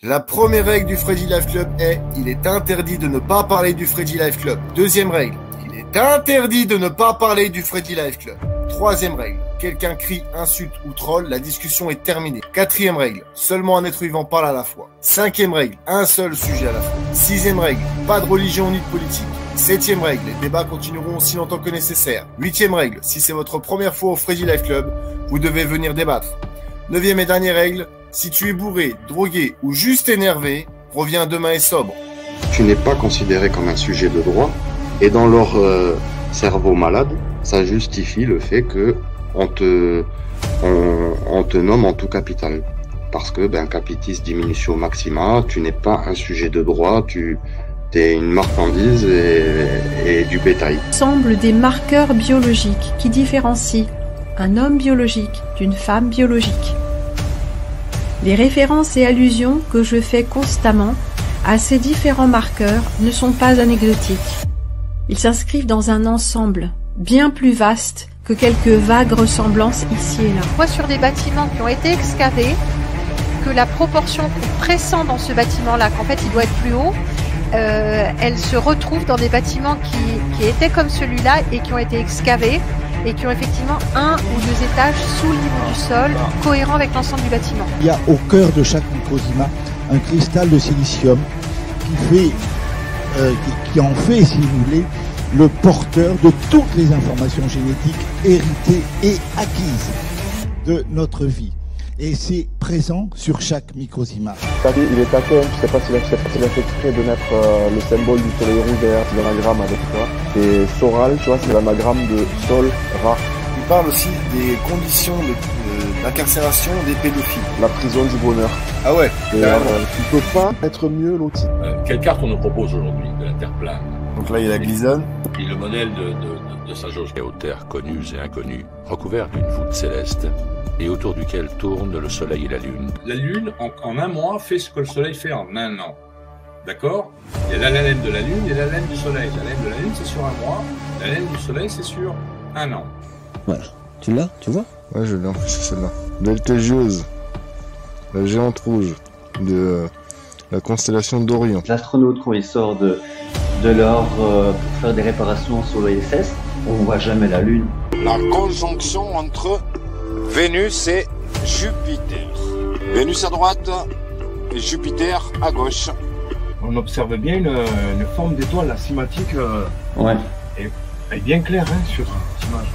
La première règle du Freddy Life Club est « Il est interdit de ne pas parler du Freddy Life Club ». Deuxième règle, il est interdit de ne pas parler du Freddy Life Club. Troisième règle, quelqu'un crie, insulte ou troll, la discussion est terminée. Quatrième règle, seulement un être vivant parle à la fois. Cinquième règle, un seul sujet à la fois. Sixième règle, pas de religion ni de politique. Septième règle, les débats continueront aussi longtemps que nécessaire. Huitième règle, si c'est votre première fois au Freddy Life Club, vous devez venir débattre. Neuvième et dernière règle, si tu es bourré, drogué ou juste énervé, reviens demain et sobre. Tu n'es pas considéré comme un sujet de droit et dans leur cerveau malade, ça justifie le fait que on te nomme en tout capital. Parce que, capitis diminutio maxima, tu n'es pas un sujet de droit, tu es une marchandise et du bétail. Semblent des marqueurs biologiques qui différencient un homme biologique d'une femme biologique. Les références et allusions que je fais constamment à ces différents marqueurs ne sont pas anecdotiques. Ils s'inscrivent dans un ensemble bien plus vaste que quelques vagues ressemblances ici et là. On voit sur des bâtiments qui ont été excavés que la proportion qu'on pressent dans ce bâtiment-là, qu'en fait il doit être plus haut, elle se retrouve dans des bâtiments qui étaient comme celui-là et qui ont été excavés et qui ont effectivement un ou deux étages sous le niveau du sol, cohérent avec l'ensemble du bâtiment. Il y a au cœur de chaque microzima un cristal de silicium qui en fait, si vous voulez, le porteur de toutes les informations génétiques héritées et acquises de notre vie. Et c'est présent sur chaque microzima. Il est taquin, je sais pas s'il a fait exprès de mettre le symbole du soleil rouge derrière l'anagramme avec toi. Et Soral, tu vois, c'est l'anagramme de Sol, Ra. Il parle aussi des conditions d'incarcération des pédophiles. La prison du bonheur. Ah ouais. Tu peux pas être mieux loti. Quelle carte on nous propose aujourd'hui de la Terre plane? Donc là, il y a la glisonne. Et le modèle de sa jauge aux terres connues et inconnues, recouvert d'une voûte céleste, et autour duquel tournent le soleil et la lune. La lune, en un mois, fait ce que le soleil fait en un an. D'accord? Il y a la laine de la lune et la laine du soleil. La laine de la lune, c'est sur un mois. La laine du soleil, c'est sur un an. Voilà. Tu l'as? Tu vois? Ouais, je l'ai, c'est celle-là. Beltégieuse, la géante rouge de la constellation d'Orion. L'astronaute, quand il sort de l'or pour faire des réparations sur l'ISS, on ne voit jamais la Lune. La conjonction entre Vénus et Jupiter. Vénus à droite et Jupiter à gauche. On observe bien une forme d'étoile asymétrique. Ouais. Et elle est bien claire sur cette image.